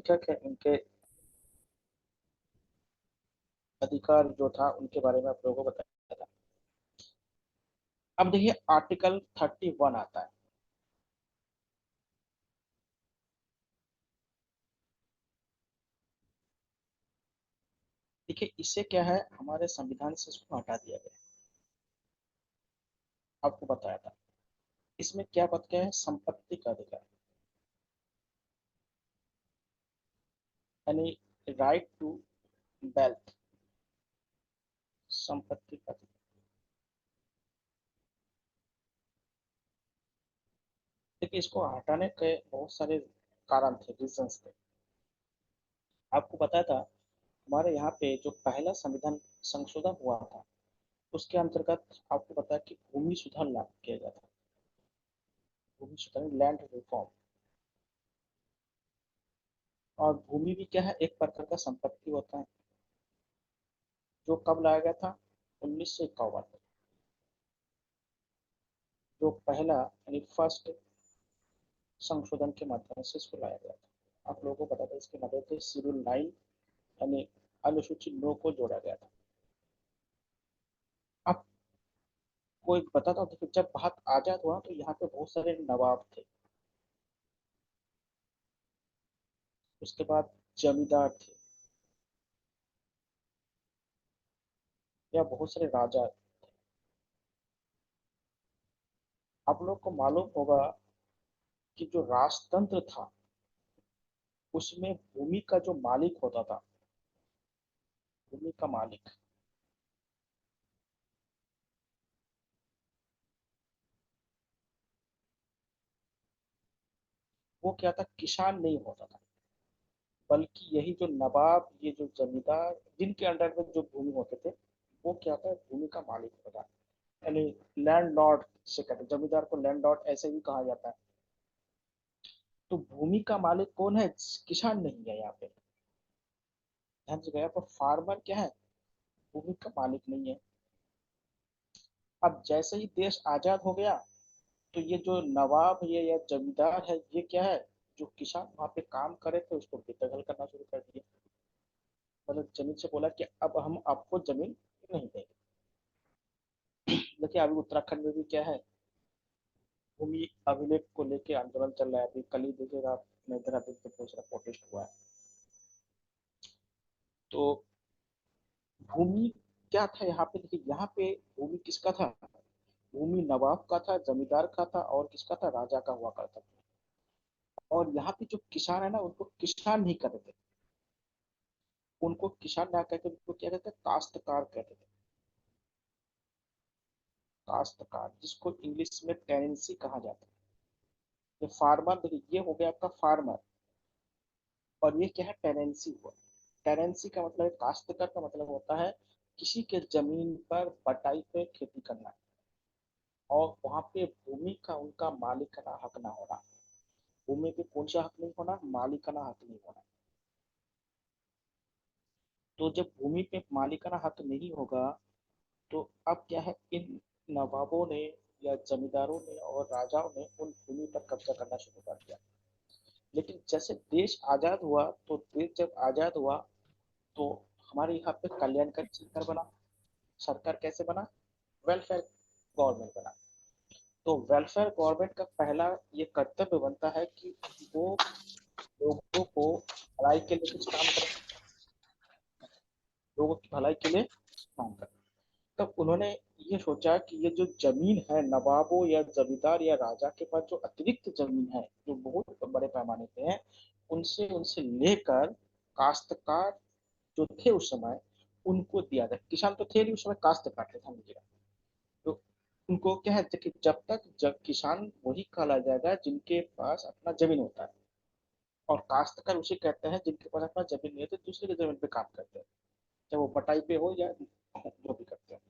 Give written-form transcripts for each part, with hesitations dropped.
लेखक है उनके अधिकार जो था उनके बारे में आप लोगों को बताया था। अब देखिए आर्टिकल 31 आता है। देखिए इससे क्या है, हमारे संविधान से इसको हटा दिया गया। आपको बताया था इसमें क्या बात क्या है, संपत्ति का अधिकार, यानी राइट टू वेल्थ, संपत्ति का अधिकार। देखिए इसको हटाने के बहुत सारे कारण थे, रीजंस थे। आपको बताया था हमारे यहाँ पे जो पहला संविधान संशोधन हुआ था उसके अंतर्गत आपको पता है कि भूमि सुधार लागू किया गया था। भूमि सुधार, लैंड रिफॉर्म। और भूमि भी क्या है, एक प्रकार का संपत्ति होता है, जो कब लाया गया था, 1951 में। जो पहला यानी फर्स्ट संशोधन के माध्यम से इसको लाया गया था। आप लोगों को पता था इसके मदद से शेड्यूल 9 यानी अनुसूचित 9 को जोड़ा गया था। आपको एक बताता हूँ, देखिए जब भारत आजाद हुआ तो यहाँ पे बहुत सारे नवाब थे, उसके बाद जमींदार थे, या बहुत सारे राजा। आप लोग को मालूम होगा कि जो राजतंत्र था उसमें भूमि का जो मालिक होता था, भूमि का मालिक, वो क्या था, किसान नहीं होता था, बल्कि यही जो नवाब, ये जो जमींदार जिनके अंडर में जो भूमि होते थे, वो क्या था, भूमि का मालिक होता था। यानी लैंड लॉर्ड से कहते हैं, जमींदार को लैंड लॉर्ड ऐसे भी कहा जाता है। तो भूमि का मालिक कौन है, किसान नहीं है यहाँ पे। ध्यान से गया, पर फार्मर क्या है, भूमि का मालिक नहीं है। अब जैसे ही देश आजाद हो गया तो ये जो नवाब ये या जमींदार है, ये क्या है, जो किसान वहां पे काम करे थे उसको बेदखल करना शुरू कर दिया। मतलब जमीन से बोला कि अब हम आपको जमीन नहीं देंगे। देखिए अभी उत्तराखंड में भी क्या है, भूमि अभिलेख को लेके आंदोलन चल रहा है। अभी कल ही देखिएगा आप, देहरादून पे बहुत सारा प्रोटेस्ट हुआ है। तो भूमि क्या था यहाँ पे, देखिए यहाँ पे भूमि किसका था, भूमि नवाब का था, जमींदार का था, और किसका था, राजा का हुआ करता था। और यहाँ पे जो किसान है ना, उनको किसान नहीं कहते थे, उनको किसान ना कहते, उनको क्या कहते, काश्तकार कहते थे। काश्तकार, जिसको इंग्लिश में टेनेंसी कहा जाता है। ये फार्मर, देखिए ये हो गया आपका फार्मर, और ये क्या है, टेनेंसी हुआ। टेनेंसी का मतलब है, काश्तकार का मतलब होता है किसी के जमीन पर बटाई पे खेती करना, और वहां पे भूमि का उनका मालिकाना हक ना होना। भूमि पे कौन सा हक नहीं होना, मालिकाना हक नहीं होना। तो जब भूमि पे मालिकाना हक नहीं होगा, तो अब क्या है, इन नवाबों ने या जमींदारों ने और राजाओं ने उन भूमि पर कब्जा करना शुरू कर दिया। लेकिन जैसे देश आजाद हुआ, तो देश जब आजाद हुआ तो हमारे यहाँ पे कल्याणकारी सरकार बना। सरकार कैसे बना, वेलफेयर गवर्नमेंट बना। तो वेलफेयर गवर्नमेंट का पहला ये कर्तव्य बनता है कि वो लोगों को भलाई के लिए कुछ काम करे, लोगों की भलाई के लिए काम करे। तब उन्होंने ये सोचा कि ये जो जमीन है, नवाबों या जमींदार या राजा के पास जो अतिरिक्त जमीन है, जो बहुत बड़े पैमाने पे है, उनसे उनसे लेकर काश्तकार जो थे उस समय, उनको दिया जाए। किसान तो थे नहीं उस समय, काश्तकार थे, समझ लीजिएगा। तो उनको क्या है कि जब तक किसान वही कहला जाएगा जिनके पास अपना जमीन होता है, और काश्तकार उसे कहते हैं जिनके पास अपना जमीन नहीं है, तो दूसरे की जमीन पे काम करते हैं, चाहे वो बटाई पे हो या जो भी करते हैं।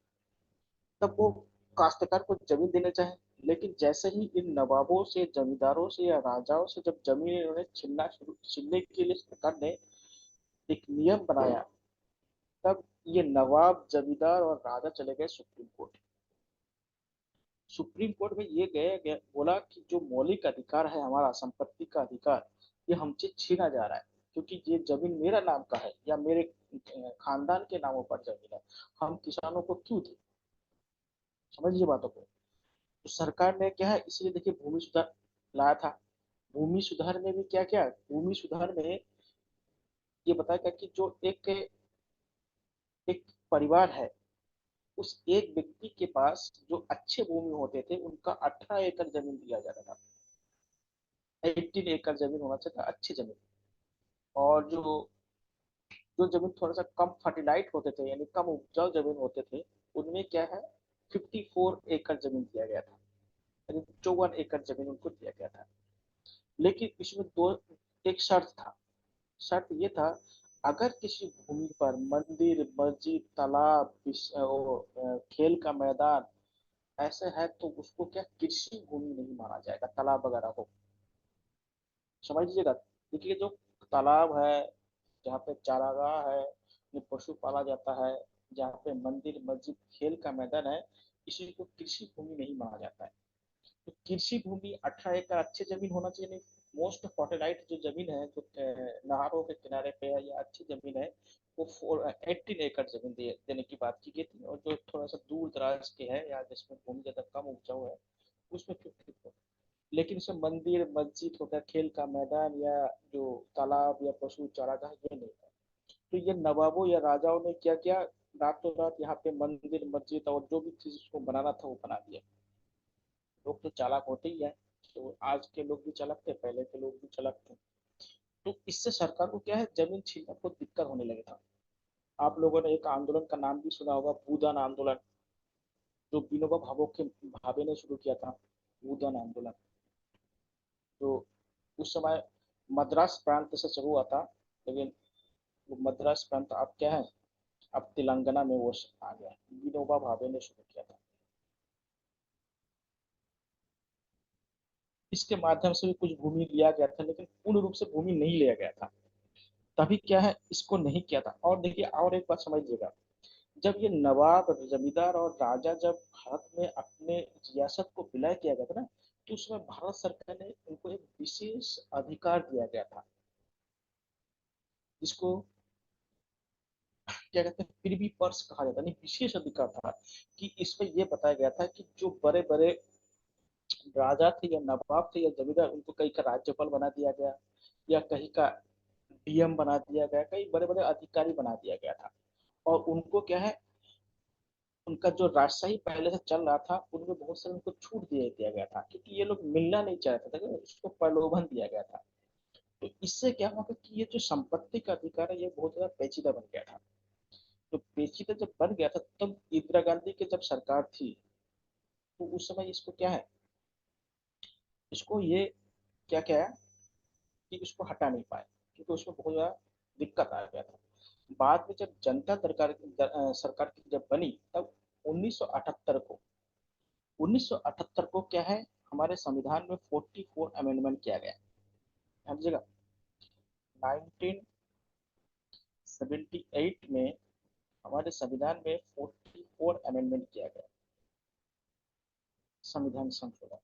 तब वो काश्तकार को जमीन देना चाहे। लेकिन जैसे ही इन नवाबों से, जमींदारों से या राजाओं से जब जमीन इन्होंने छीनने के लिए सरकार ने एक नियम बनाया, तब ये नवाब, जमींदार और राजा चले गए सुप्रीम कोर्ट। सुप्रीम कोर्ट में ये बोला कि जो मौलिक अधिकार है हमारा, संपत्ति का अधिकार, ये हमसे छीना जा रहा है। क्योंकि ये जमीन मेरा नाम का है या मेरे खानदान के नामों पर जमीन है, हम किसानों को क्यों थे। समझिए बातों को। तो सरकार ने क्या है, इसलिए देखिए भूमि सुधार लाया था। भूमि सुधार में भी क्या क्या, भूमि सुधार में ये बताया कि जो एक एक परिवार है, उस एक व्यक्ति के पास जो अच्छे भूमि होते थे उनका 18 एकड़ जमीन दिया जाता था। 18 एकड़ जमीन होना चाहिए था, अच्छी जमीन। और जो जो जमीन थोड़ा सा कम फर्टिलाइट होते थे, यानी कम उपजाऊ जमीन होते थे, उनमें क्या है, 54 एकड़ जमीन दिया गया था, यानी 54 एकड़ जमीन उनको दिया गया था। लेकिन इसमें दो एक शर्त था। शर्त ये था, अगर किसी भूमि पर मंदिर, मस्जिद, तालाब, खेल का मैदान ऐसे है तो उसको क्या कृषि भूमि नहीं माना जाएगा, तालाब वगैरह हो। समझ लीजिएगा। देखिए जो तालाब है, जहाँ पे चारागाह है, जो पशु पाला जाता है, जहाँ पे मंदिर, मस्जिद, खेल का मैदान है, इसी को कृषि भूमि नहीं माना जाता है। तो कृषि भूमि 18 एकड़ अच्छी जमीन होना चाहिए, नहीं मोस्ट फर्टिलाइट जो जमीन है, जो नहरों के किनारे पे है या अच्छी जमीन है, वो 18 एकड़ जमीन देने की बात की गई थी। और जो थोड़ा सा दूर दराज के है या जिसमें भूमि ज्यादा कम उपजाऊ है, उसमें 54। लेकिन इसमें मंदिर, मस्जिद हो गया, खेल का मैदान या जो तालाब या पशु चारागाह, ये नहीं है। तो ये नवाबों या राजाओं ने क्या किया, रातों रात यहाँ पे मंदिर, मस्जिद और जो भी चीज उसको बनाना था वो बना दिया। लोग तो चालाक होते ही है। तो आज के लोग भी चालाक थे, पहले के लोग भी चालाक थे। तो इससे सरकार को क्या है, जमीन छीनने को दिक्कत होने लगा था। आप लोगों ने एक आंदोलन का नाम भी सुना होगा, भूदान आंदोलन, जो विनोबा भावे ने शुरू किया था, भूदान आंदोलन। तो उस समय मद्रास प्रांत से शुरू हुआ था, लेकिन वो मद्रास प्रांत अब क्या है, अब तेलंगाना में वो आ गया। विनोबा भावे ने शुरू किया था। इसके माध्यम से भी कुछ भूमि लिया गया था, लेकिन पूर्ण रूप से भूमि नहीं लिया गया था। तभी क्या है, इसको नहीं किया था। और देखिए और एक बात समझिएगा, जब ये नवाब, जमींदार और राजा जब भारत में अपने रियासत को विलय किया गया था ना, तो उसमें भारत सरकार ने उनको एक विशेष अधिकार दिया गया था, जिसको क्या कहते हैं, प्रिवी पर्स कहा जाता है। नहीं, विशेष अधिकार था कि इसमें यह बताया गया था कि जो बड़े बड़े राजा थे या नवाब थे या जमींदार, उनको कहीं का राज्यपाल बना दिया गया, या कहीं का डीएम बना दिया गया, कई बड़े बड़े अधिकारी बना दिया गया था। और उनको क्या है, उनका जो राजशाही पहले से चल रहा था उनमें बहुत सारे उनको छूट दिया गया था, क्योंकि ये लोग मिलना नहीं चाहते थे, तो उसको प्रलोभन दिया गया था। तो इससे क्या हुआ कि ये जो संपत्ति का अधिकार है, ये बहुत ज्यादा पेचीदा बन गया था। तो पेचीदा जब बन गया था, तब इंदिरा गांधी की जब सरकार थी, तो उस समय इसको क्या है, इसको ये क्या क्या है कि उसको हटा नहीं पाए, क्योंकि उसमें बहुत ज्यादा दिक्कत आ गया था। बाद में जब जनता सरकार की जब बनी, तब 1978 को 1978 को क्या है, हमारे संविधान में 44 अमेंडमेंट किया गया। समझिएगा, 1978 में हमारे संविधान में 44 अमेंडमेंट किया गया, संविधान संशोधन।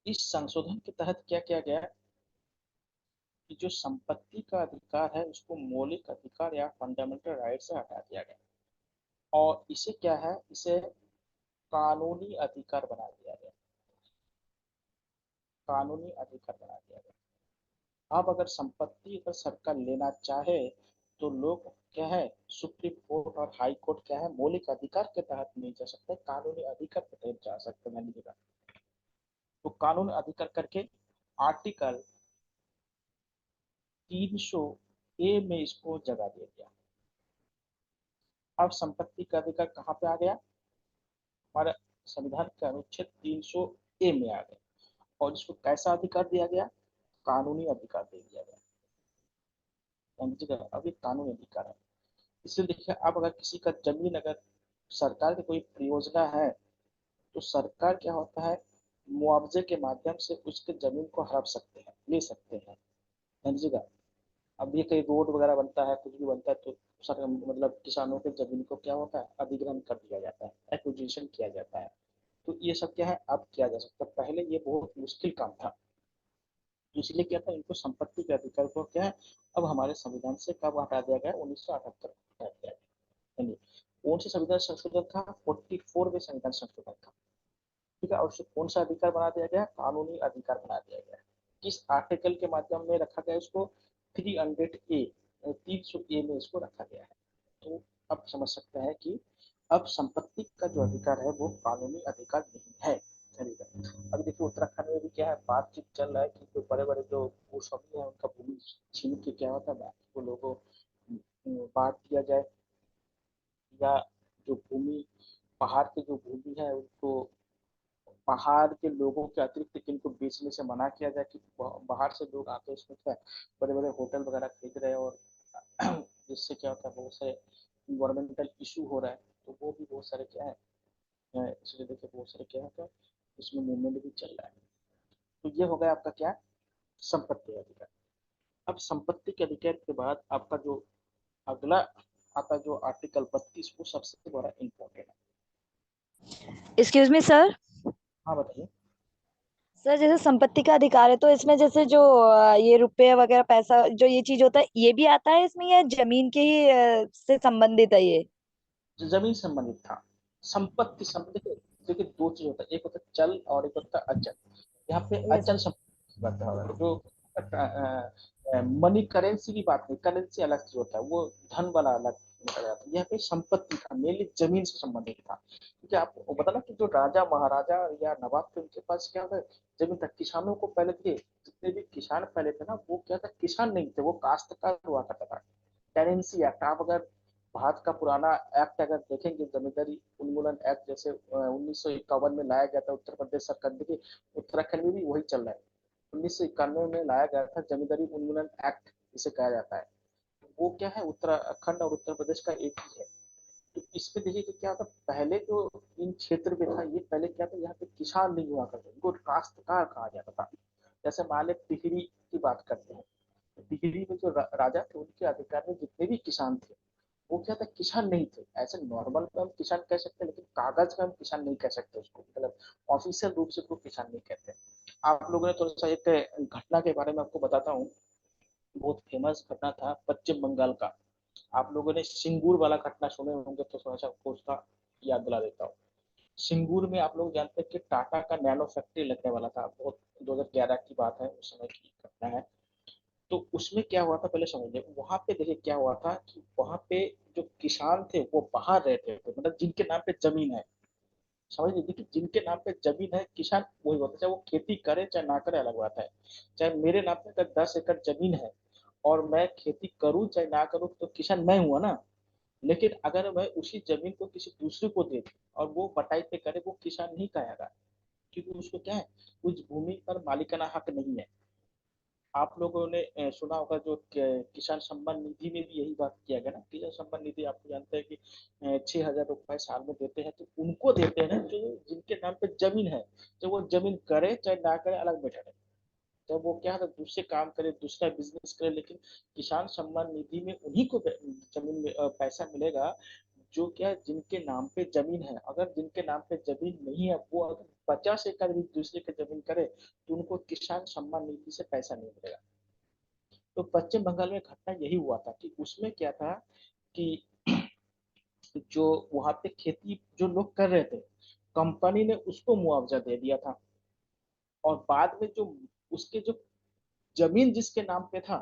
इस संशोधन के तहत क्या किया गया कि जो संपत्ति का अधिकार है उसको मौलिक अधिकार या फंडामेंटल राइट से हटा दिया गया, और इसे क्या है, इसे कानूनी अधिकार बना दिया गया। कानूनी अधिकार बना दिया गया। अब अगर संपत्ति अगर सरकार लेना चाहे, तो लोग क्या है, सुप्रीम कोर्ट और हाई कोर्ट क्या है, मौलिक अधिकार के तहत नहीं जा सकते, कानूनी अधिकार के तहत जा सकते हैं। तो कानूनी अधिकार करके आर्टिकल 300 ए में इसको जगह दे दिया। अब संपत्ति का अधिकार कहाँ पे आ गया, हमारे संविधान के अनुच्छेद 300 ए में आ गया। और इसको कैसा अधिकार दिया गया, कानूनी अधिकार दे दिया गया। समझिएगा, अब ये कानूनी अधिकार है। इसलिए देखिए, अब अगर किसी का जमीन, अगर सरकार की कोई परियोजना है, तो सरकार क्या होता है, मुआवजे के माध्यम से उसके जमीन को हड़प सकते हैं, ले सकते हैं। समझिएगा। अब ये कहीं रोड वगैरह बनता है, कुछ भी बनता है, तो सर मतलब किसानों के जमीन को क्या होता है, अधिग्रहण कर दिया जाता है, एक्विजिशन किया जाता है। तो ये सब क्या है, अब किया जा सकता है, पहले ये बहुत मुश्किल काम था। तो इसलिए क्या था, इनको संपत्ति के अधिकार को क्या है अब हमारे संविधान से कब हटा दिया गया, 1978 हटा दिया गया। कौन सी संविधान संशोधन था, 44 में संविधान संशोधन था। ठीक है, और उससे कौन सा अधिकार बना दिया गया, कानूनी अधिकार बना दिया गया। किस आर्टिकल के माध्यम में रखा गया इसको, 300A, 300A में इसको रखा गया है। तो अब समझ सकते हैं कि अब संपत्ति का जो अधिकार है वो कानूनी अधिकार नहीं है। चलिए अभी देखिए उत्तराखंड में भी क्या है, बातचीत चल रहा है कि जो बड़े बड़े जो भूस्वामी है उनका भूमि छीन के क्या होता है बाकी को लोगों बांट दिया जाए, या जो भूमि पहाड़ की जो भूमि है उनको पहाड़ के लोगों के अतिरिक्त इनको बेचने से मना किया जाए, कि बाहर से लोग आके इसमें क्या बड़े बड़े होटल वगैरह खरीद रहे हैं, और जिससे क्या होता है बहुत सारे इन्वायरमेंटल इशू हो रहा है। तो वो भी बहुत सारे क्या है, इसलिए देखिए बहुत सारे क्या होता है इसमें मूवमेंट भी चल रहा है। तो ये हो गया आपका क्या, संपत्ति अधिकार। अब संपत्ति के अधिकार के बाद आपका जो अगला आता जो आर्टिकल 32, वो सबसे बड़ा इम्पोर्टेंट है। Excuse me sir. हाँ बताइए। सर जैसे संपत्ति का अधिकार है तो इसमें जैसे जो ये रुपए वगैरह पैसा जो ये चीज होता है ये भी आता है इसमें, या जमीन के ही से संबंधित है ये? जमीन संबंधित था, संपत्ति संबंधित। देखिए दो चीज होता है, एक होता है चल और एक होता है अचल। यहाँ पे यस अचल सर। संपत्ति की बात है, जो मनी करेंसी की बात नहीं, करेंसी अलग चीज होता है, वो धन वाला अलग निकल जाता है। यहाँ पे संपत्ति था, मेनली जमीन से संबंधित था, क्योंकि आपको पता ना कि जो राजा महाराजा या नवाब थे उनके पास क्या होता है, जमीन था। किसानों को पहले थे, जितने भी किसान पहले थे ना वो क्या था, किसान नहीं थे, वो काश्तकार हुआ करता था। टेनेंसी एक्ट, आप अगर भारत का पुराना एक्ट अगर देखेंगे, जमींदारी उन्मूलन एक्ट, जैसे 1951 में लाया गया था उत्तर प्रदेश सरकार, देखिए उत्तराखंड में भी वही चल रहा है। 1991 में लाया गया था जमींदारी उन्मूलन एक्ट, जिसे कहा जाता है। वो क्या है, उत्तराखंड और उत्तर प्रदेश का एक ही है। तो इसमें देखिए कि क्या था, पहले जो इन क्षेत्र में था, ये पहले क्या था, यहाँ पे किसान नहीं हुआ करते, इनको काश्तकार कहा जाता था। जैसे मान ले टिहरी की बात करते हैं, टिहरी में जो राजा थे उनके अधिकार में जितने भी किसान थे, वो क्या था, किसान नहीं थे। ऐसे नॉर्मल में हम किसान कह सकते हैं, लेकिन कागज में हम किसान नहीं कह सकते उसको, मतलब ऑफिशियल रूप से उसको किसान नहीं कहते। आप लोगों ने थोड़ा सा एक घटना के बारे में आपको बताता हूँ, बहुत फेमस घटना था पश्चिम बंगाल का। आप लोगों ने सिंगूर वाला घटना सुने होंगे, तो थोड़ा सा आपको उसका याद दिला देता हूँ। सिंगूर में आप लोग जानते हैं कि टाटा का नैनो फैक्ट्री लगने वाला था, बहुत 2011 की बात है, उस समय की घटना है। तो उसमें क्या हुआ था पहले समझिए, वहां पे देखिए क्या हुआ था कि वहां पे जो किसान थे वो बाहर रहते थे, मतलब जिनके नाम पे जमीन है, समझ लीजिए कि जिनके नाम पे जमीन है, किसान वही होता है, चाहे वो खेती करे चाहे ना करे अलग बात है। चाहे मेरे नाम पे अगर 10 एकड़ जमीन है और मैं खेती करूं चाहे ना करूं, तो किसान मैं हुआ ना। लेकिन अगर मैं उसी जमीन को किसी दूसरे को दे दूं और वो बटाई पे करे, वो किसान नहीं कहेगा, क्योंकि उसको क्या है, उस भूमि पर मालिकाना हक नहीं है। आप लोगों ने सुना होगा जो किसान सम्मान निधि में भी यही बात किया गया ना, किसान सम्मान निधि आपको जानते हैं कि 6,000 रुपए साल में देते हैं, तो उनको देते हैं जो जिनके नाम पे जमीन है, तो वो जमीन करे चाहे ना करे अलग बेटर है। तो वो क्या है, दूसरे काम करे, दूसरा बिजनेस करे, लेकिन किसान सम्मान निधि में उन्हीं को जमीन में पैसा मिलेगा जो क्या है, जिनके नाम पे जमीन है। अगर जिनके नाम पे जमीन नहीं है, वो अगर 50 एकड़ भी दूसरे की जमीन करे, तो उनको किसान सम्मान निधि से पैसा नहीं मिलेगा। तो पश्चिम बंगाल में घटना यही हुआ था कि उसमें क्या था कि जो वहां पे खेती जो लोग कर रहे थे, कंपनी ने उसको मुआवजा दे दिया था, और बाद में जो उसके जो जमीन जिसके नाम पे था,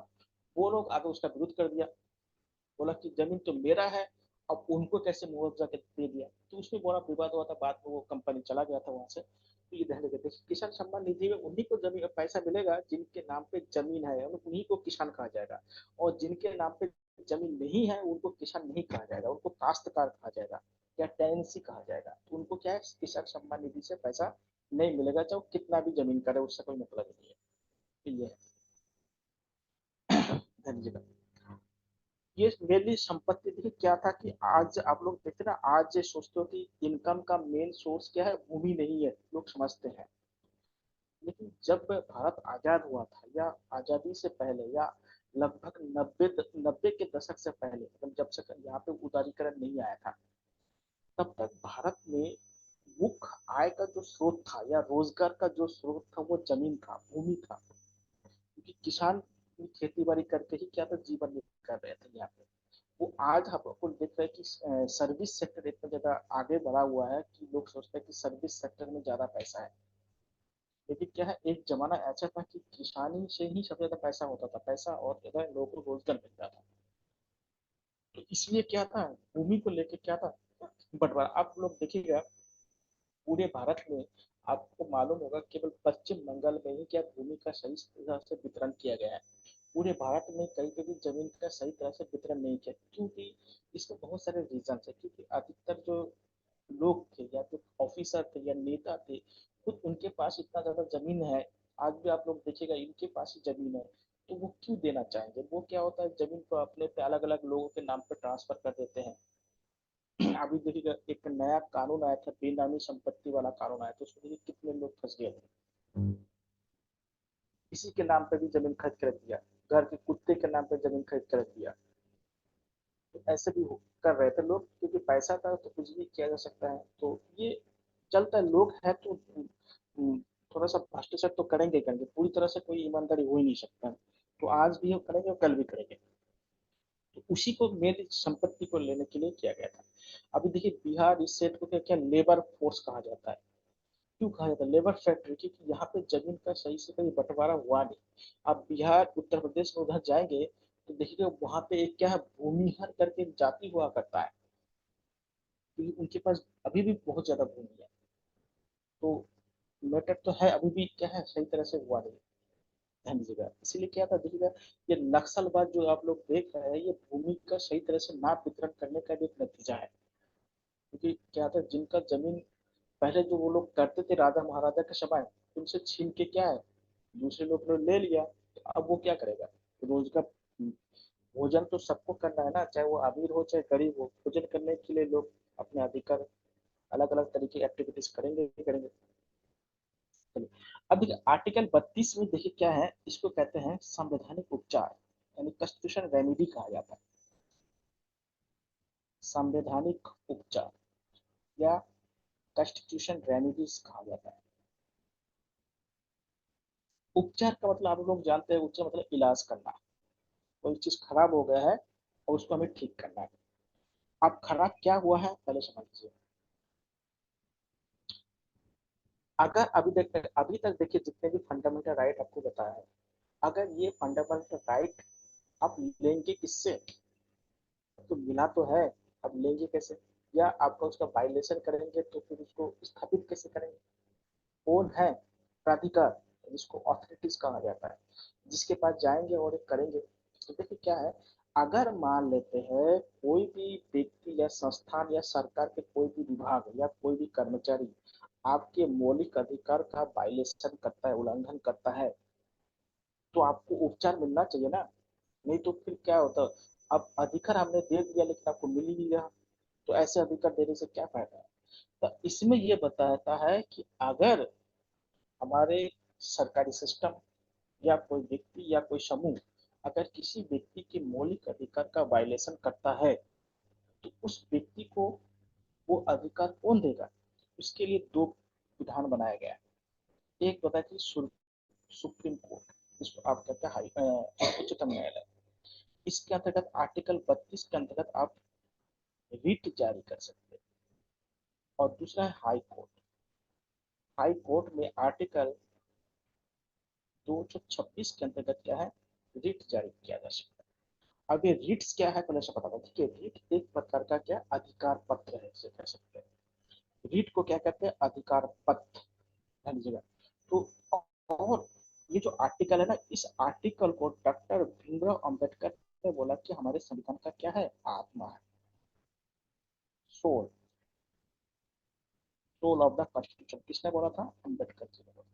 वो लोग आगे उसका विरोध कर दिया, बोला कि जमीन तो मेरा है, अब उनको कैसे मुआवजा दे दिया। तो उसमें बड़ा विवाद हुआ था, बाद में वो कंपनी चला गया था वहां से। तो ये ध्यान रखिए, किसान सम्मान निधि में उन्हीं को जमीन पैसा मिलेगा जिनके नाम पे जमीन है, उन्हीं को किसान कहा जाएगा। और जिनके नाम पे जमीन नहीं है उनको किसान नहीं कहा जाएगा, उनको काश्तकार कहा जाएगा या टेनेंसी कहा जाएगा। तो उनको क्या है, किसान सम्मान निधि से पैसा नहीं मिलेगा, चाहे वो कितना भी जमीन करे, उससे कोई मतलब नहीं है। तो ये है। धन्यवाद। ये मेरी संपत्ति देखिए क्या था कि आज आप लोग देखते ना, आज ये सोचते हो कि इनकम का मेन सोर्स क्या है, भूमि नहीं है, लोग समझते हैं। लेकिन जब भारत आजाद हुआ था, या आजादी से पहले, या लगभग नब्बे नब्बे के दशक से पहले, मतलब जब से यहाँ पे उदारीकरण नहीं आया था, तब तक भारत में मुख्य आय का जो स्रोत था या रोजगार का जो स्रोत था, वो जमीन था, भूमि था। क्योंकि किसान खेती बाड़ी करके ही क्या था, जीवन निर्वाह कर रहे थे यहाँ पे। वो आज हम लोग देख रहे हैं कि सर्विस सेक्टर इतना ज्यादा आगे बढ़ा हुआ है कि लोग सोचते हैं कि सर्विस सेक्टर में ज्यादा पैसा है। लेकिन क्या है, एक जमाना ऐसा था कि किसानी से ही सबसे ज्यादा पैसा होता था, पैसा और ज्यादा लोगों को रोजगार मिलता था। तो इसलिए क्या था, भूमि को लेके क्या था, बंटवारा। आप लोग देखिएगा पूरे भारत में, आपको मालूम होगा केवल पश्चिम बंगाल में ही क्या भूमि का सही तरह से वितरण किया गया है। पूरे भारत में कहीं पे भी जमीन का सही तरह से वितरण नहीं किया, क्योंकि इसमें बहुत सारे रीजन है। क्योंकि अधिकतर जो लोग थे या जो ऑफिसर थे या नेता थे, खुद उनके पास इतना ज्यादा जमीन है। आज भी आप लोग देखिएगा इनके पास ही जमीन है, तो वो क्यों देना चाहेंगे। वो क्या होता है, जमीन को अपने पे अलग अलग लोगों के नाम पे ट्रांसफर कर देते हैं। अभी देखिएगा एक नया कानून आया था, बेनामी संपत्ति वाला कानून आया था, उसमें देखिए कितने लोग फंस गए थे। इसी के नाम पे भी जमीन खरीद कर रख दिया, घर के कुत्ते के नाम पे जमीन खरीद कर रख दिया। तो ऐसे भी कर रहे थे लोग, क्योंकि पैसा था तो कुछ भी किया जा सकता है। तो ये चलता है, लोग है तो थोड़ा सा भ्रष्टाचार तो करेंगे करेंगे, पूरी तरह से कोई ईमानदारी हो ही नहीं सकता। तो आज भी हम करेंगे और कल भी करेंगे। तो उसी को मेरी संपत्ति को लेने के लिए किया गया था। अभी देखिए बिहार इस सेट को क्या क्या लेबर फोर्स कहा जाता है। क्यों कहा जाता है लेबर फैक्ट्री, क्योंकि यहाँ पे जमीन का सही से कभी बंटवारा हुआ नहीं। आप बिहार उत्तर प्रदेश में उधर जाएंगे तो देखिए वहां पे एक क्या है, भूमिहर करके एक जाति हुआ करता है, क्योंकि उनके पास अभी भी बहुत ज्यादा भूमि है। तो मैटर तो है, अभी भी क्या है, सही तरह से हुआ नहीं ध्यान दीजिएगा। इसीलिए क्या था देखिएगा, ये नक्सलवाद जो आप लोग देख रहे हैं, ये भूमि का सही तरह से ना वितरण करने का भी एक नतीजा है। क्योंकि क्या था, जिनका जमीन पहले जो वो लोग करते थे राजा महाराजा के समय, उनसे छीन के क्या है, दूसरे लोग ने ले लिया। तो अब वो क्या करेगा, रोजगार, भोजन तो सबको करना है ना, चाहे वो अमीर हो चाहे गरीब हो, भोजन करने के लिए लोग अपने अधिकार अलग अलग तरीके की एक्टिविटीज करेंगे ही करेंगे। चलिए, अब देखिए आर्टिकल 32 में देखिए क्या है, इसको कहते हैं संवैधानिक उपचार, यानी कॉन्स्टिट्यूशन रेमेडी कहा जाता है। संवैधानिक उपचार या कॉन्स्टिट्यूशन रेमेडीज कहा जाता है। उपचार का मतलब आप लोग जानते हैं, उपचार मतलब इलाज करना। कोई चीज खराब हो गया है और उसको हमें ठीक करना है। अब खराब क्या हुआ है पहले समझ लीजिए। अगर अभी तक देखिए जितने भी फंडामेंटल राइट आपको बताया है, अगर ये फंडामेंटल राइट आप लेंगे किससे, तो मिला तो है, अब लेंगे कैसे, या आपका उसका वायलेशन करेंगे तो फिर उसको स्थापित कैसे करेंगे। कौन है प्राधिकार, जिसको ऑथोरिटीज कहा जाता है, जिसके पास जाएंगे और करेंगे। तो देखिए क्या है, अगर मान लेते हैं कोई भी व्यक्ति या संस्थान या सरकार के कोई भी विभाग या कोई भी कर्मचारी आपके मौलिक अधिकार का वायलेशन करता है, उल्लंघन करता है, तो आपको उपचार मिलना चाहिए ना। नहीं तो फिर क्या होता, अब अधिकार हमने दे दिया लेकिन आपको मिल ही नहीं रहा, तो ऐसे अधिकार देने से क्या फायदा है। तो इसमें ये बताता है कि अगर हमारे सरकारी सिस्टम या कोई व्यक्ति या कोई समूह अगर किसी व्यक्ति के मौलिक अधिकार का वायलेशन करता है, तो उस व्यक्ति को वो अधिकार कौन देगा। उसके लिए दो विधान बनाया गया है। एक बताया कि सुप्रीम कोर्ट, जिसको आप कहते हैं उच्चतम न्यायालय। इसके अंतर्गत आर्टिकल 32 के अंतर्गत आप रिट जारी कर सकते हैं। और दूसरा है हाई कोर्ट। हाई कोर्ट में आर्टिकल 226 के अंतर्गत क्या है, रिट जारी किया जा सकता है। अब ये रिट्स क्या है पहले से पता था, ठीक है। रिट एक प्रकार का क्या अधिकार पत्र है, इसे कह सकते हैं। रिट को क्या कहते हैं, अधिकार पत्र, ध्यान दीजिएगा। तो और ये जो आर्टिकल है ना, इस आर्टिकल को डॉक्टर भीमराव अंबेडकर ने बोला कि हमारे संविधान का क्या है, आत्मा है, soul, soul of the constitution. किसने बोला था, अम्बेडकर जी ने बोला।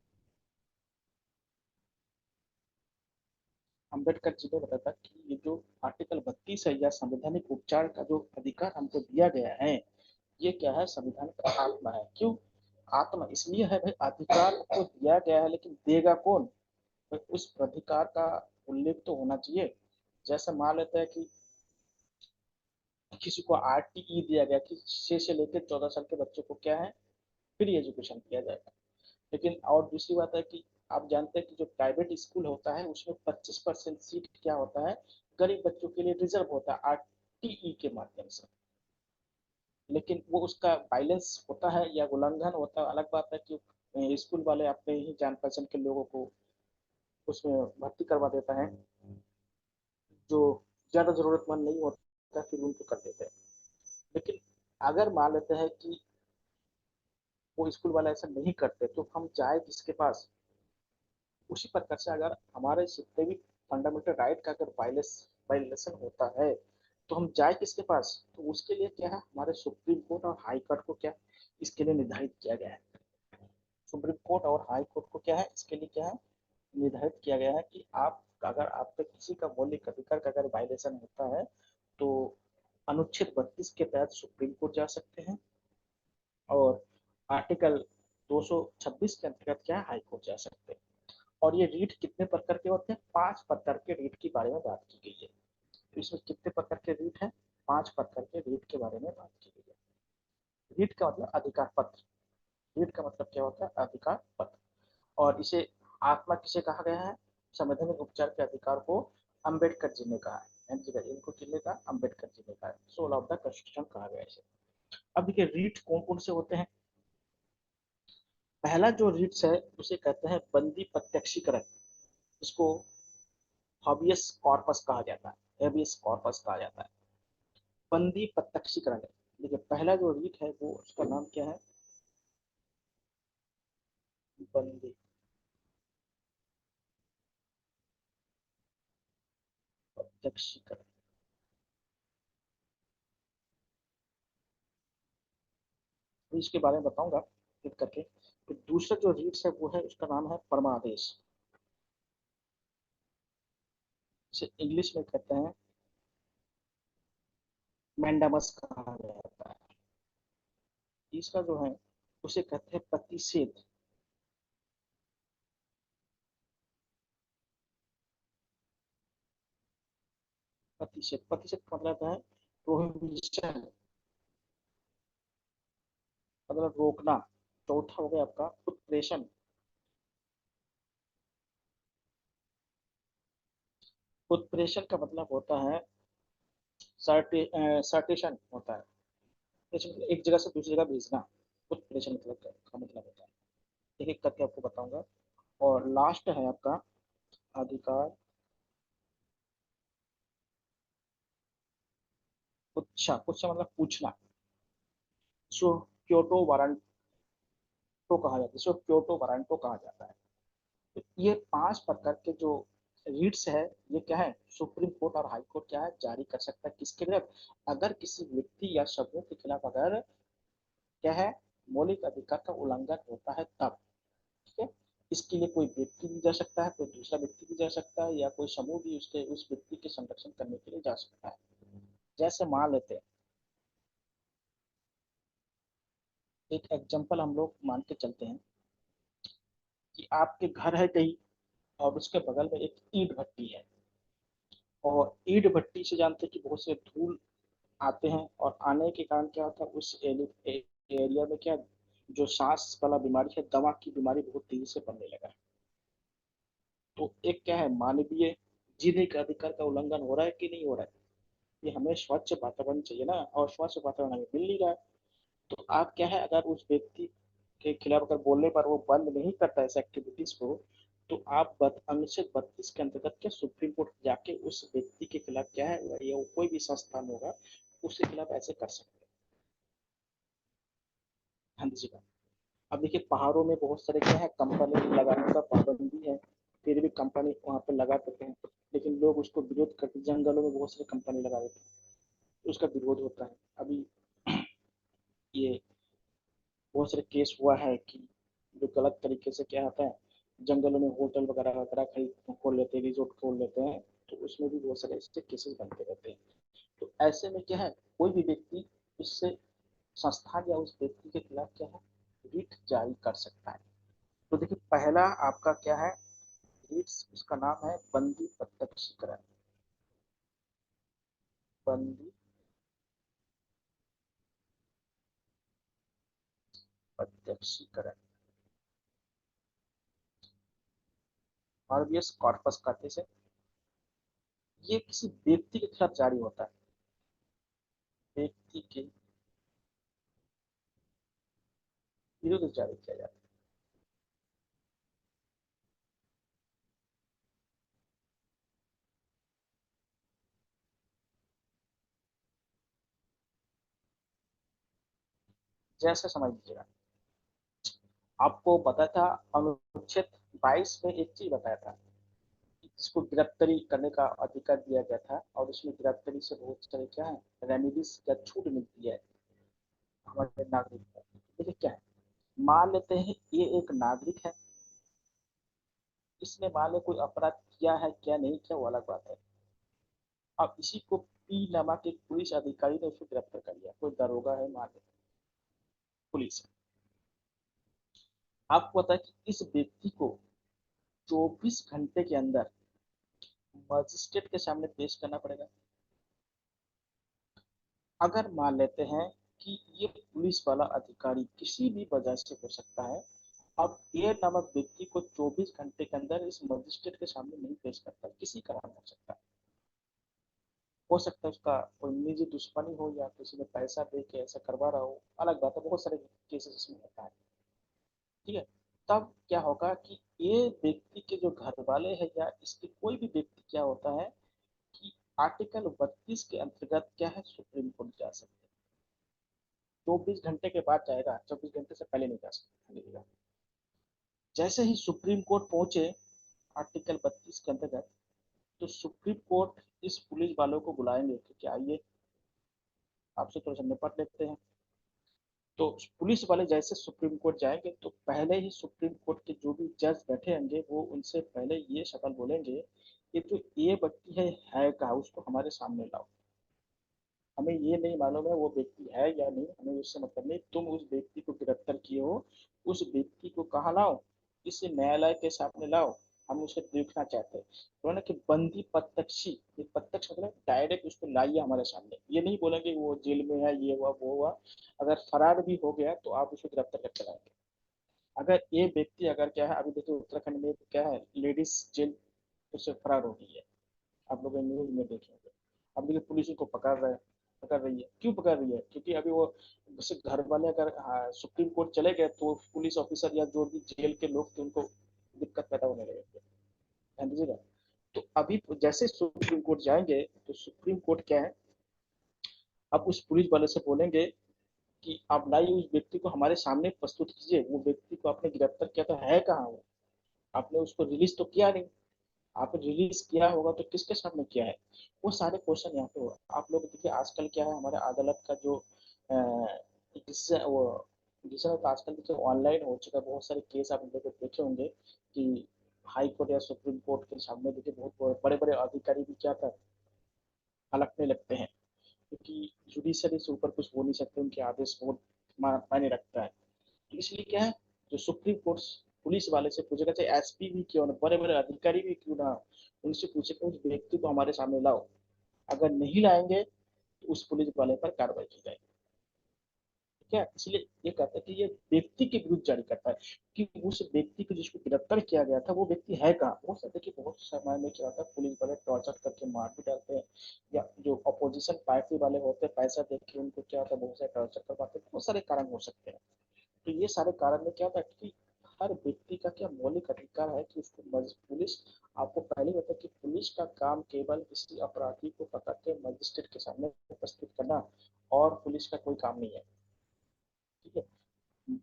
अम्बेडकर जी ने बताया था कि ये जो आर्टिकल 32 है या संवैधानिक उपचार का जो अधिकार हमको दिया गया है, ये क्या है, संविधान का आत्मा है। क्यों आत्मा, इसलिए है भाई, अधिकार को दिया गया है लेकिन देगा कौन, भाई उस प्राधिकार का उल्लेख तो होना चाहिए। जैसे मान लेते हैं कि किसी को आरटीई दिया गया कि 6 से लेकर 14 साल के बच्चों को क्या है, फ्री एजुकेशन दिया जाएगा। लेकिन और दूसरी बात है कि आप जानते हैं कि जो प्राइवेट स्कूल होता है उसमें 25% सीट क्या होता है, गरीब बच्चों के लिए रिजर्व होता है आरटीई के माध्यम से। लेकिन वो उसका बैलेंस होता है या उल्लंघन होता है, अलग बात है कि स्कूल वाले अपने ही जान पहचान के लोगों को उसमें भर्ती करवा देता है, जो ज्यादा जरूरतमंद नहीं होता फिर उनको कर देते हैं। लेकिन अगर मान लेते हैं कि वो स्कूल वाले ऐसा नहीं करते तो हम जाए किसके पास। उसी प्रकार से अगर हमारे जितने भी फंडामेंटल राइट का अगर वायलेशन होता है तो हम जाए किसके पास, तो उसके लिए क्या है, हमारे सुप्रीम कोर्ट और हाई कोर्ट को क्या इसके लिए निर्धारित किया गया है। सुप्रीम कोर्ट और हाई कोर्ट को क्या है इसके लिए क्या है निर्धारित किया गया है कि आप अगर आप पे किसी का मौलिक अधिकार का अगर वायलेशन होता है तो अनुच्छेद 32 के तहत सुप्रीम कोर्ट जा सकते हैं, और आर्टिकल 226 के अंतर्गत क्या है हाई कोर्ट जा सकते हैं। और ये रीट कितने प्रकार के होते हैं, 5 प्रकार के रीट के बारे में बात की गई है। तो इसमें कितने प्रकार के रीट हैं, 5 प्रकार के रीट के बारे में बात की गई है। रीट का मतलब अधिकार पत्र। रीट का मतलब क्या होता है, अधिकार पत्र। और इसे आत्मा किसे कहा गया है, संवैधानिक उपचार के अधिकार को अम्बेडकर जी ने कहा है, इनको किसने कहा, अम्बेडकर जी ने कहा है, सोल ऑफ द कॉन्स्टिट्यूशन कहा गया इसे। अब देखिए रीट कौन कौन से होते हैं। पहला जो रीट्स है उसे कहते हैं बंदी प्रत्यक्षीकरण, इसको हॉबियस कॉर्पस कहा जाता है, हेबियस कॉर्पस कहा जाता है। बंदी प्रत्यक्षीकरण है। देखिए पहला जो रीट है वो उसका नाम क्या है, बंदी प्रत्यक्षीकरण। तो इसके बारे में बताऊंगा एक करके। तो दूसरा जो रीट्स है वो है उसका नाम है परमादेश, इसे इंग्लिश में कहते हैं मैंडामस कहा जाता है। तीसरा जो है उसे कहते हैं प्रतिषेध। प्रतिषेध प्रतिषेध का मतलब है प्रोहिबिशन, मतलब रोकना। चौथा हो गया आपका उत्प्रेषण। उत्प्रेषण का मतलब होता है सर्टेशन होता है, मतलब एक जगह से दूसरी जगह भेजना। उत्प्रेषण मतलब का मतलब होता है। एक एक करके आपको बताऊंगा। और लास्ट है आपका अधिकार पुच्छा। पुच्छा मतलब पूछना, सो क्योटो वारंटो कहा जाता है, सो क्योटो वारंटो कहा जाता है। तो ये 5 प्रकार के जो रीट्स है ये क्या है, सुप्रीम कोर्ट और हाई कोर्ट क्या है जारी कर सकता है किसके खिलाफ, अगर किसी व्यक्ति या समूह के खिलाफ अगर क्या है मौलिक अधिकार का उल्लंघन होता है तब। ठीक है, इसके लिए कोई व्यक्ति भी जा सकता है, कोई दूसरा व्यक्ति भी जा सकता है, या कोई समूह भी उसके उस व्यक्ति के संरक्षण करने के लिए जा सकता है। जैसे मान लेते हैं, एक एग्जांपल हम लोग मान के चलते हैं कि आपके घर है कहीं और उसके बगल में एक ईंट भट्टी है, और ईंट भट्टी से जानते हैं कि बहुत से धूल आते हैं, और आने के कारण क्या होता है उस एरिया में क्या जो सांस वाला बीमारी है, दमा की बीमारी बहुत तेजी से बढ़ने लगा है। तो एक क्या है मानवीय जीने का अधिकार का उल्लंघन हो रहा है कि नहीं हो रहा है, कि हमें स्वच्छ वातावरण चाहिए ना, और स्वच्छ वातावरण हमें मिल नहीं रहा है। तो आप क्या है अगर उस व्यक्ति के खिलाफ अगर बोलने पर वो बंद नहीं करता ऐसे एक्टिविटीज को, तो आप अनुच्छेद 32 के अंतर्गत क्या सुप्रीम कोर्ट जाके उस व्यक्ति के खिलाफ क्या है या कोई भी संस्थान होगा उसके खिलाफ ऐसे कर सकते हैं। हाँ जी। अब देखिए पहाड़ों में बहुत सारे क्या है कंपनी लगाने का पाबंदी है, फिर भी कंपनी वहां पर लगा देते हैं, लेकिन लोग उसको विरोध करते, जंगलों में बहुत सारी कंपनी लगा देते हैं तो उसका विरोध होता है। अभी ये बहुत सारे केस हुआ है कि जो गलत तरीके से क्या होता है जंगलों में होटल वगैरह वगैरह खरीद खोल लेते हैं, रिजोर्ट खोल लेते हैं, तो उसमें भी बहुत सारे ऐसे केसेस बनते रहते हैं। तो ऐसे में क्या है कोई भी व्यक्ति उससे संस्थान या उस व्यक्ति के खिलाफ क्या है रिट जारी कर सकता है। तो देखिए पहला आपका क्या है रिट्स, उसका नाम है बंदी प्रत्यक्षीकरण। बंदी प्रत्यक्षीकरण। हार्बियस कॉर्पस कहते से, ये किसी व्यक्ति के खिलाफ जारी होता है, व्यक्ति के विरुद्ध जारी किया जाता है। जैसे समझ लीजिएगा, आपको पता था अनुच्छेद 22 में एक चीज बताया था, जिसको गिरफ्तारी करने का अधिकार दिया गया था, और उसमें गिरफ्तारी से बहुत सारे क्या है, रेमिडीज या छूट मिलती है हमारे नागरिक को। देखिए क्या है, मान लेते हैं ये एक नागरिक है, इसने मान लो कोई अपराध किया है, क्या नहीं किया वो अलग बात है। अब इसी को पी नामक एक पुलिस अधिकारी ने उसको गिरफ्तार कर लिया, कोई दरोगा है मान लो, पुलिस है। आपको पता है कि इस व्यक्ति को 24 घंटे के अंदर मजिस्ट्रेट के सामने पेश करना पड़ेगा। अगर मान लेते हैं कि ये पुलिस वाला अधिकारी किसी भी वजह से हो सकता है, अब ए नामक व्यक्ति को 24 घंटे के अंदर इस मजिस्ट्रेट के सामने नहीं पेश करता, किसी कारण हो सकता है। हो सकता है उसका कोई निजी दुश्मनी हो, या किसी ने पैसा दे के ऐसा करवा रहा हो, अलग बात है, बहुत सारे केसेस इसमें होता है। ठीक है, तब क्या होगा कि ये व्यक्ति के जो घर वाले हैं या इसके कोई भी व्यक्ति क्या होता है कि आर्टिकल 32 के अंतर्गत क्या है, सुप्रीम कोर्ट जा सकते हैं। 24 घंटे के बाद जाएगा, 24 घंटे से पहले नहीं जा सकता। जैसे ही सुप्रीम कोर्ट पहुंचे आर्टिकल 32 के अंतर्गत, तो सुप्रीम कोर्ट इस पुलिस वालों को बुलाएंगे कि क्या आइए आपसे थोड़ा सा निपट लेते हैं। तो पुलिस वाले जैसे सुप्रीम कोर्ट जाएंगे, तो पहले ही सुप्रीम कोर्ट के जो भी जज बैठे होंगे वो उनसे पहले ये सवाल बोलेंगे कि जो ये व्यक्ति है कहा, उसको हमारे सामने लाओ। हमें ये नहीं मालूम है वो व्यक्ति है या नहीं, हमें उससे मतलब नहीं, तुम उस व्यक्ति को गिरफ्तार किए हो, उस व्यक्ति को कहाँ लाओ, इसे न्यायालय के सामने लाओ, हम उसे देखना चाहते हैं। तो ना कि बंदी प्रत्यक्षी, ये प्रत्यक्ष मतलब डायरेक्ट उसको लाइए हमारे सामने, ये नहीं बोलेंगे वो जेल में है, ये हुआ वो हुआ। अगर फरार भी हो गया तो आप उसको गिरफ्तार करके लाएंगे। अगर ये व्यक्ति अगर क्या है, अभी देखिए उत्तराखंड में क्या है, लेडीज जेल उससे फरार हो गई है, आप लोग न्यूज में देखेंगे। अब देखिए पुलिस उनको पकड़ रही है, क्यों पकड़ रही है, क्योंकि अभी वो जैसे घर वाले अगर सुप्रीम कोर्ट चले गए तो पुलिस ऑफिसर या जो भी जेल के लोग थे उनको दिक्कत पैदा होने लगेगी, समझिएगा। तो अभी जैसे सुप्रीम कोर्ट जाएंगे तो सुप्रीम कोर्ट क्या है, अब उस पुलिस वाले से बोलेंगे कि आप लाइए उस व्यक्ति को हमारे सामने प्रस्तुत कीजिए, वो व्यक्ति को आपने गिरफ्तार किया तो है कहाँ वो, आपने उसको रिलीज तो किया नहीं, आपने रिलीज किया होगा तो किसके सामने किया है, वो सारे क्वेश्चन यहाँ पे होगा। आप लोग देखिए आजकल क्या है, हमारे अदालत का जो वो डिसीजन होता है आजकल देखिए ऑनलाइन हो चुका है। बहुत सारे केस आप लोग देखे होंगे कि हाई कोर्ट या सुप्रीम कोर्ट के सामने देखिए बहुत बड़े बड़े अधिकारी भी क्या था हलकने लगते हैं, क्योंकि जुडिशरी से ऊपर कुछ बोल नहीं सकते, उनके आदेश बहुत मायने रखता है। तो इसलिए क्या है, जो सुप्रीम कोर्ट पुलिस वाले से पूछेगा, चाहे एसपी भी क्यों ना, बड़े बड़े अधिकारी भी क्यों ना, उनसे पूछेगा उस व्यक्ति को हमारे सामने लाओ। अगर नहीं लाएंगे तो उस पुलिस वाले पर कार्रवाई की जाएगी। क्या इसलिए ये कहता है कि ये व्यक्ति के विरुद्ध जारी करता है कि उस व्यक्ति को जिसको गिरफ्तार किया गया था वो व्यक्ति है कहाँ। हो सकता है कि बहुत समय में क्या होता है, पुलिस वाले टॉर्चर करके मार भी डालते हैं, या जो अपोजिशन पार्टी वाले होते हैं पैसा दे के उनको क्या होता है बहुत सारे टॉर्चर करवाते हैं, बहुत सारे कारण हो सकते हैं। तो ये सारे कारण में क्या होता है कि हर व्यक्ति का क्या मौलिक अधिकार है कि उसको पुलिस, आपको पहले बता कि पुलिस का काम केवल किसी अपराधी को पकड़ के मजिस्ट्रेट के सामने उपस्थित करना, और पुलिस का कोई काम नहीं है। ठीक है,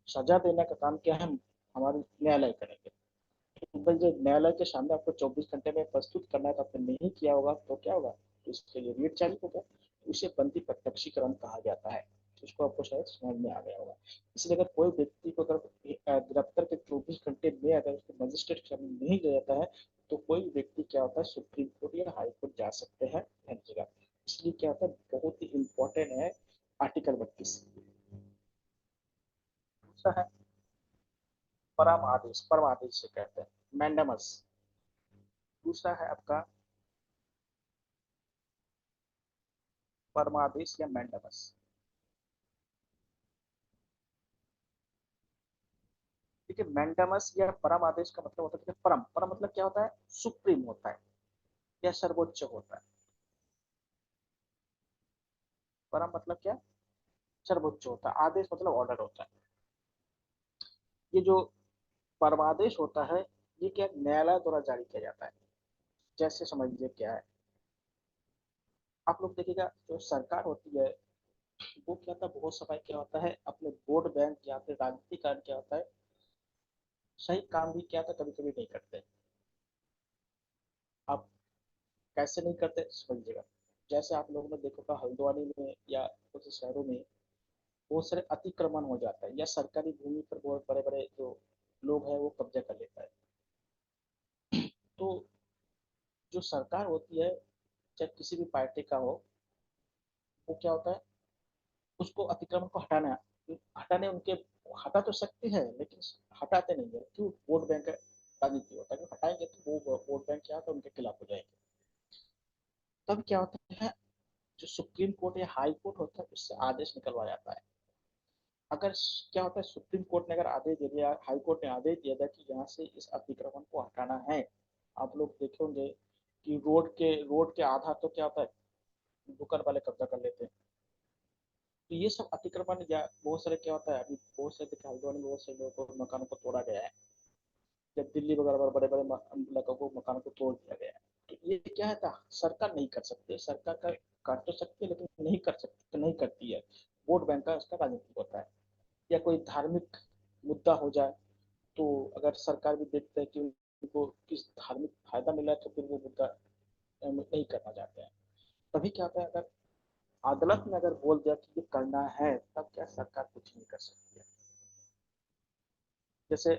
सजा देने का काम क्या है, हमारे न्यायालय करेंगे। केवल जो न्यायालय के सामने आपको 24 घंटे में प्रस्तुत करना है, तो आपने नहीं किया होगा तो क्या होगा, तो इसके लिए रेट जारी होगा। उसे बंदी प्रत्यक्षीकरण कहा जाता है। इसको आपको शायद समझ में आ गया होगा। इसलिए अगर कोई व्यक्ति को अगर गिरफ्तार के 24 घंटे में अगर उसको मजिस्ट्रेट के सामने नहीं लिया जाता है, तो कोई व्यक्ति क्या होता है सुप्रीम कोर्ट या हाई कोर्ट जा सकते हैं हर जगह। इसलिए क्या होता है, बहुत ही इंपॉर्टेंट है आर्टिकल 32। दूसरा है परम आदेश, परम आदेश से कहते हैं मैंडेमस। दूसरा है आपका परमादेश या मैंडेमस। देखिए मैंडामस या परम आदेश का मतलब होता है, परम परम मतलब क्या होता है, सुप्रीम होता है या सर्वोच्च होता है। परम मतलब क्या, सर्वोच्च होता है, आदेश मतलब ऑर्डर होता है। ये जो परमादेश होता है, ये क्या न्यायालय द्वारा जारी किया जाता है। जैसे समझिए क्या है, आप लोग देखिएगा जो सरकार होती है, वो क्या था, बहुत समय क्या होता है, अपने वोट बैंक या फिर राजनीतिक कारण क्या होता है, सही काम भी क्या था कभी कभी नहीं करते। आप कैसे नहीं करते समझिएगा, जैसे आप लोगों ने देखा होगा हल्द्वानी में या कुछ शहरों में बहुत सारे अतिक्रमण हो जाता है, या सरकारी भूमि पर बहुत बड़े बड़े जो लोग हैं वो कब्जा कर लेता है। तो जो सरकार होती है, चाहे किसी भी पार्टी का हो, वो क्या होता है, उसको अतिक्रमण को हटाना, हटाने उनके, हटा तो सकते हैं लेकिन हटाते नहीं है, क्यों, वोट बैंक राजनीति होता है, कि हटाएंगे तो वो वोट बैंक क्या होता है उनके खिलाफ हो जाएंगे। तब क्या होता है, जो सुप्रीम कोर्ट या हाई कोर्ट होता है उससे आदेश निकलवा जाता है। अगर क्या होता है, सुप्रीम कोर्ट ने अगर आदेश दे दिया, हाई कोर्ट ने आदेश दिया था कि यहाँ से इस अतिक्रमण को हटाना है, आप लोग देखे होंगे कि रोड के आधा तो क्या होता है, दुकान वाले कब्जा कर लेते हैं। तो ये सब अतिक्रमण या बहुत सारे क्या होता है, अभी बहुत सारे हल्द्वानी में बहुत से लोगों को मकानों को तोड़ा गया है, जब दिल्ली वगैरह बड़े बड़े इलाकों को मकानों को तोड़ दिया गया है। तो ये क्या है था, सरकार नहीं कर सकती, सरकार का कर तो सकती है लेकिन नहीं कर सकती, तो नहीं करती है। वोट बैंक का इसका राजनीतिक होता है। या कोई धार्मिक मुद्दा हो जाए, तो अगर सरकार भी देखते हैं कि उनको किस धार्मिक फायदा मिला है, तो फिर वो मुद्दा नहीं करना चाहते हैं। तभी क्या होता है, अगर अदालत ने अगर बोल दिया कि ये करना है, तब क्या सरकार कुछ नहीं कर सकती है। जैसे